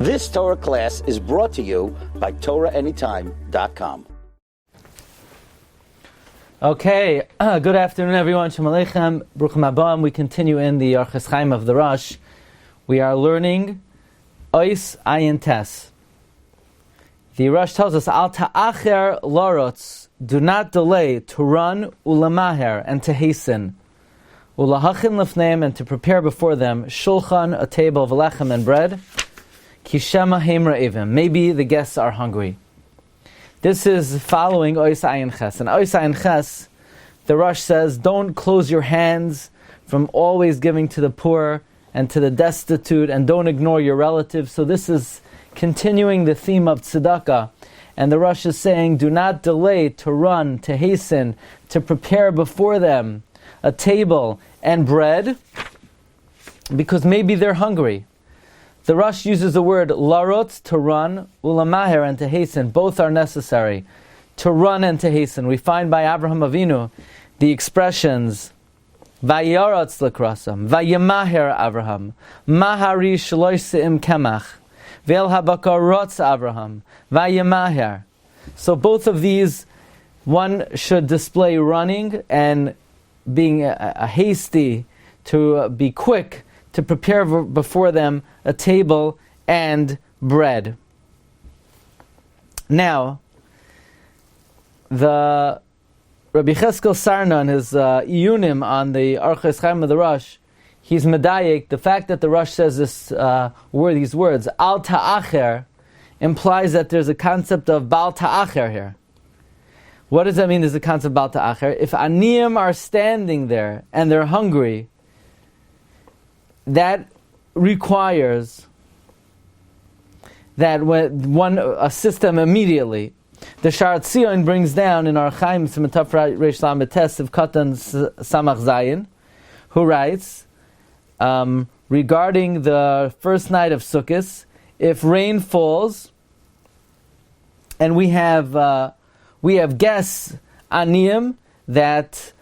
This Torah class is brought to you by TorahAnytime.com. Okay, good afternoon everyone. Shalom Aleichem, Bruchim Abam. We continue in the Orchos Chaim of the Rosh. We are learning Ois Ayin Tes. The Rosh tells us, Al ta'acher lorotz, do not delay to run ulamaher, and to hasten. Ulahachin lefneim, and to prepare before them, shulchan, a table of lechem and bread, kishema heim ra'ivim, maybe the guests are hungry. This is following Ois Ayin Ches. And Ois Ayin Ches, the Rosh says, don't close your hands from always giving to the poor and to the destitute, and don't ignore your relatives. So this is continuing the theme of tzedakah. And the Rosh is saying, do not delay to run, to hasten, to prepare before them a table and bread, because maybe they're hungry. The Rosh uses the word larot, to run, ulamaher, and to hasten. Both are necessary, to run and to hasten. We find by Abraham Avinu the expressions vayaratz lekrasam, vayamaher Abraham, mahari shlosh se'im kemach, ve'el habakarotz Abraham, vayamaher. So both of these, one should display running and being a hasty, to be quick, to prepare before them a table and bread. Now, the Rabbi Cheskel Sarna, in his iyunim on the Orchos Chaim of the Rosh, he's medayik. The fact that the Rosh says these words, al ta'acher, implies that there's a concept of bal ta'acher here. What does that mean, there's a concept of bal ta'acher? If aniyim are standing there and they're hungry, that requires that when one assist them immediately. The Sharat Zion brings down in our Chaim Simataf Reish Lamed Tes of Katan Samach Zayin, who writes regarding the first night of Sukkot, if rain falls and we have guests aniyim that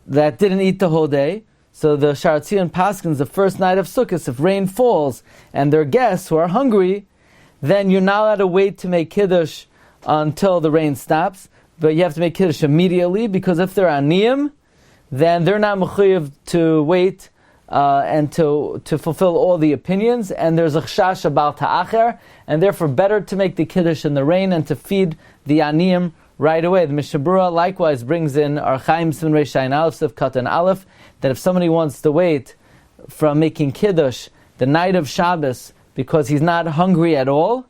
didn't eat the whole day. So the Sharat Zion paskins, the first night of Sukkot, if rain falls and their guests who are hungry, then you're not allowed to wait to make Kiddush until the rain stops, but you have to make Kiddush immediately, because if they're aniyim, then they're not mechuyev to wait and to fulfill all the opinions, and there's a chashash about ta'acher, and therefore better to make the Kiddush in the rain and to feed the aniyim right away. The Mishnah Berurah likewise brings in our Chaim Sin Reish Ayin Aleph Sif Katan Aleph, that if somebody wants to wait from making Kiddush the night of Shabbos because he's not hungry at all,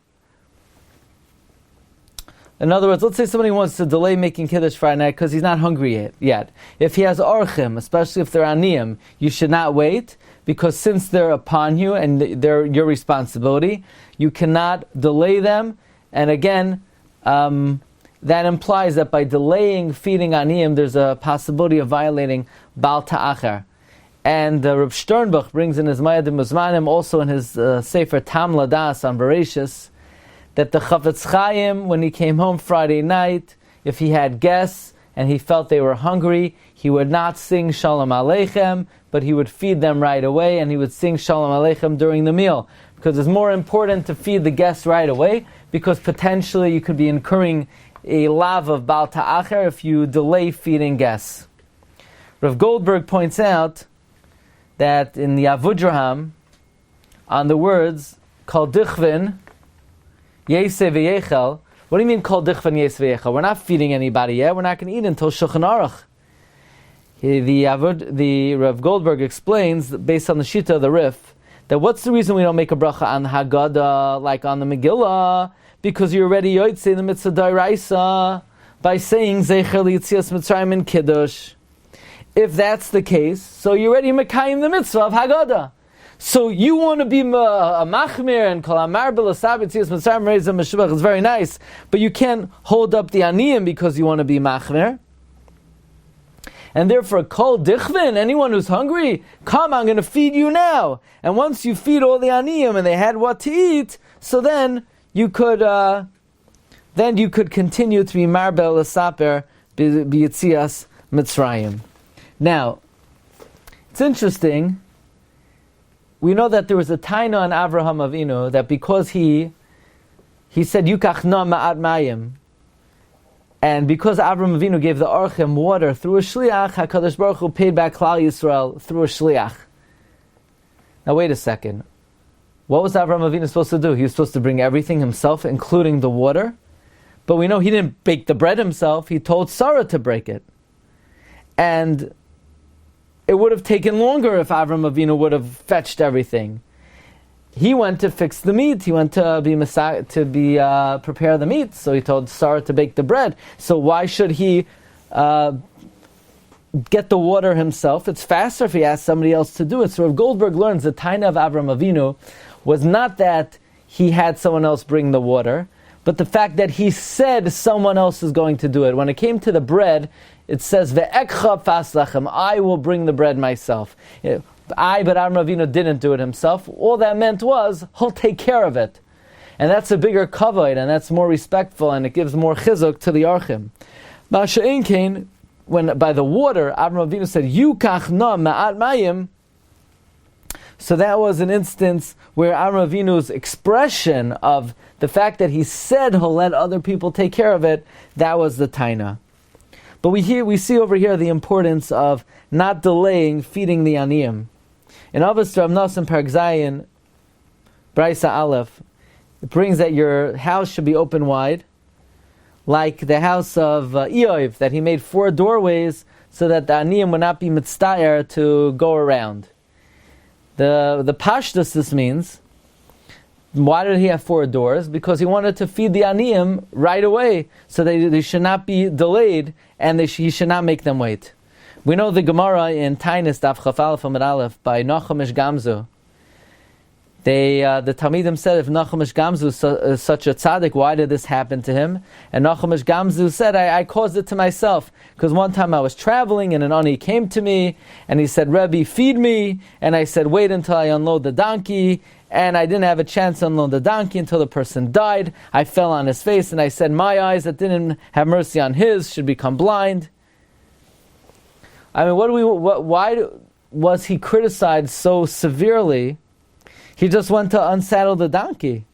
in other words, let's say somebody wants to delay making Kiddush Friday night because he's not hungry yet. If he has orchim, especially if they're aniyim, you should not wait, because since they're upon you and they're your responsibility, you cannot delay them. And again, that implies that by delaying feeding aniyim, there's a possibility of violating Bal Ta'acher. And Reb Sternbuch brings in his Mayadim Uzmanim, also in his Sefer Tam Ladas on Bereshis, that the Chafetz Chaim, when he came home Friday night, if he had guests and he felt they were hungry, he would not sing Shalom Aleichem, but he would feed them right away, and he would sing Shalom Aleichem during the meal. Because it's more important to feed the guests right away, because potentially you could be incurring a lav of Bal Ta'acher if you delay feeding guests. Rav Goldberg points out that in the Avudraham, on the words Kol Dichvin Yeseh V'Yechel, what do you mean Kol Dichvin Yeseh V'Yechel? We're not feeding anybody yet. We're not going to eat until Shulchan Aruch. The Rav Goldberg explains, based on the Shita of the Rif, that what's the reason we don't make a bracha on the Haggadah like on the Megillah? Because you're already yotzei the mitzvah d'oraisa by saying Zecher L'Yitzias Mitzrayim in Kiddush. If that's the case, so you're already mekayim the mitzvah of Haggadah. So you want to be a machmir and kol amar b'lasab Yitzias Mitzrayim reizah meshubach. It's very nice, but you can't hold up the aniyim because you want to be machmir. And therefore, kol dichvin, anyone who's hungry, come, I'm going to feed you now. And once you feed all the aniyim and they had what to eat, so then you could continue to be marbel l'saper b'yitzias Mitzrayim. Now, it's interesting we know that there was a taina on Avraham Avinu that because he said Yukach na ma'at mayim, and because Avraham Avinu gave the Orchim water through a shliach, HaKadosh Baruch Hu paid back Klal Yisrael through a shliach. Now wait a second. What was Avraham Avinu supposed to do? He was supposed to bring everything himself, including the water. But we know he didn't bake the bread himself. He told Sarah to break it. And it would have taken longer if Avraham Avinu would have fetched everything. He went to fix the meat. He went to prepare the meat. So he told Sarah to bake the bread. So why should he get the water himself? It's faster if he asks somebody else to do it. So Rav Goldberg learns the taina of Avraham Avinu was not that he had someone else bring the water, but the fact that he said someone else is going to do it. When it came to the bread, it says, Ve'ekcha fas lachem, I will bring the bread myself. But Avraham Avinu didn't do it himself. All that meant was, he'll take care of it. And that's a bigger kavod, and that's more respectful, and it gives more chizuk to the archim. Ma'ashe'en kain, when by the water, Avraham Avinu said, Yukach na ma'at mayim, so that was an instance where Avraham Avinu's expression of the fact that he said he'll let other people take care of it, that was the taina. But we see over here the importance of not delaying feeding the aniyim. In Avos Rav Nosson Perek Zayin, Braisa Aleph, it brings that your house should be open wide, like the house of Eoiv, that he made 4 doorways so that the aniyim would not be mitztayer to go around. The pashtus this means, why did he have 4 doors? Because he wanted to feed the aniyim right away, so they should not be delayed, and he should not make them wait. We know the Gemara in Tainis Daf Chaf Aleph Amud Aleph by Nachum Ish Gamzu. The Talmidim said, if Nachum Ish Gamzu is such a tzaddik, why did this happen to him? And Nachum Ish Gamzu said, I caused it to myself. Because one time I was traveling and an ani came to me and he said, Rabbi, feed me. And I said, wait until I unload the donkey. And I didn't have a chance to unload the donkey until the person died. I fell on his face and I said, my eyes that didn't have mercy on his should become blind. I mean, why was he criticized so severely? He just went to unsaddle the donkey.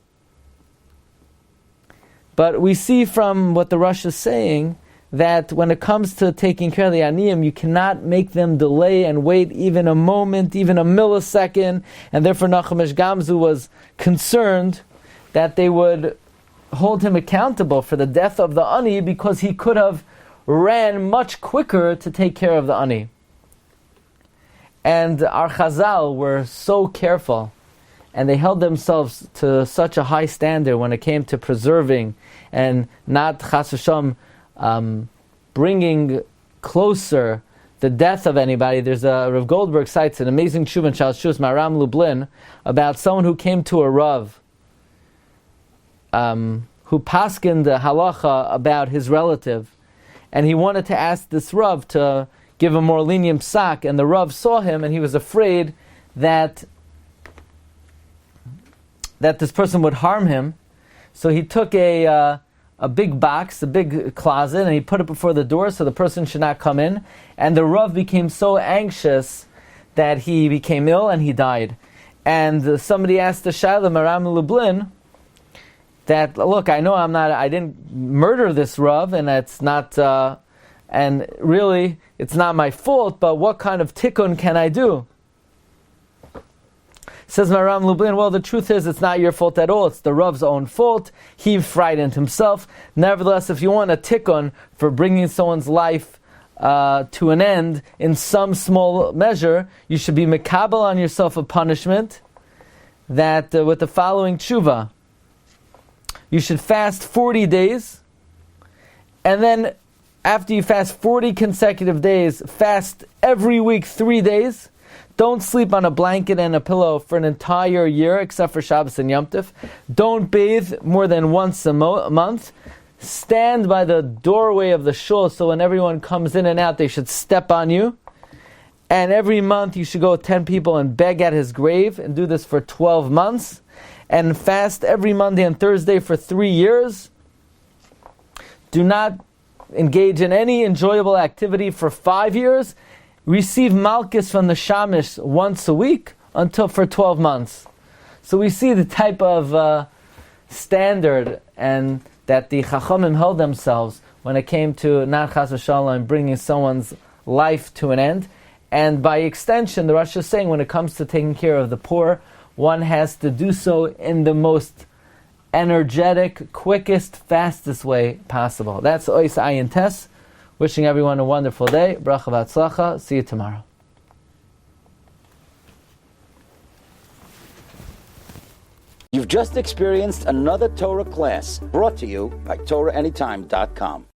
But we see from what the Rosh is saying that when it comes to taking care of the aniyim, you cannot make them delay and wait even a moment, even a millisecond. And therefore Nachum Ish Gamzu was concerned that they would hold him accountable for the death of the ani because he could have ran much quicker to take care of the ani. And our Chazal were so careful, and they held themselves to such a high standard when it came to preserving and not chas v'sham bringing closer the death of anybody. There's Rav Goldberg cites an amazing tshuva in Shal Shus Maram Lublin about someone who came to a Rav who paskined the halacha about his relative, and he wanted to ask this Rav to give a more lenient psak, and the Rav saw him and he was afraid that this person would harm him. So he took a big box, a big closet, and he put it before the door so the person should not come in. And the Rav became so anxious that he became ill and he died. And somebody asked the Shaila Maram Lublin that, look, I know I didn't murder this Rav, and it's not, and really, it's not my fault, but what kind of tikkun can I do? Says Maram Lublin, well, the truth is it's not your fault at all. It's the Rav's own fault. He frightened himself. Nevertheless, if you want a tikkun for bringing someone's life to an end in some small measure, you should be mekabel on yourself a punishment that with the following tshuva. You should fast 40 days, and then after you fast 40 consecutive days, fast every week 3 days. Don't sleep on a blanket and a pillow for an entire year, except for Shabbos and Yom Tov. Don't bathe more than once a month. Stand by the doorway of the shul, so when everyone comes in and out, they should step on you. And every month you should go with 10 people and beg at his grave, and do this for 12 months. And fast every Monday and Thursday for 3 years. Do not engage in any enjoyable activity for 5 years. Receive malchus from the shamish once a week. for 12 months. So we see the type of standard and that the Chachamim held themselves when it came to not chas v'shalom bringing someone's life to an end. And by extension, the Rosh is saying when it comes to taking care of the poor, one has to do so in the most energetic, quickest, fastest way possible. That's Ois Ayin Tes. Wishing everyone a wonderful day. Bracha v'atzlacha. See you tomorrow. You've just experienced another Torah class brought to you by TorahAnytime.com.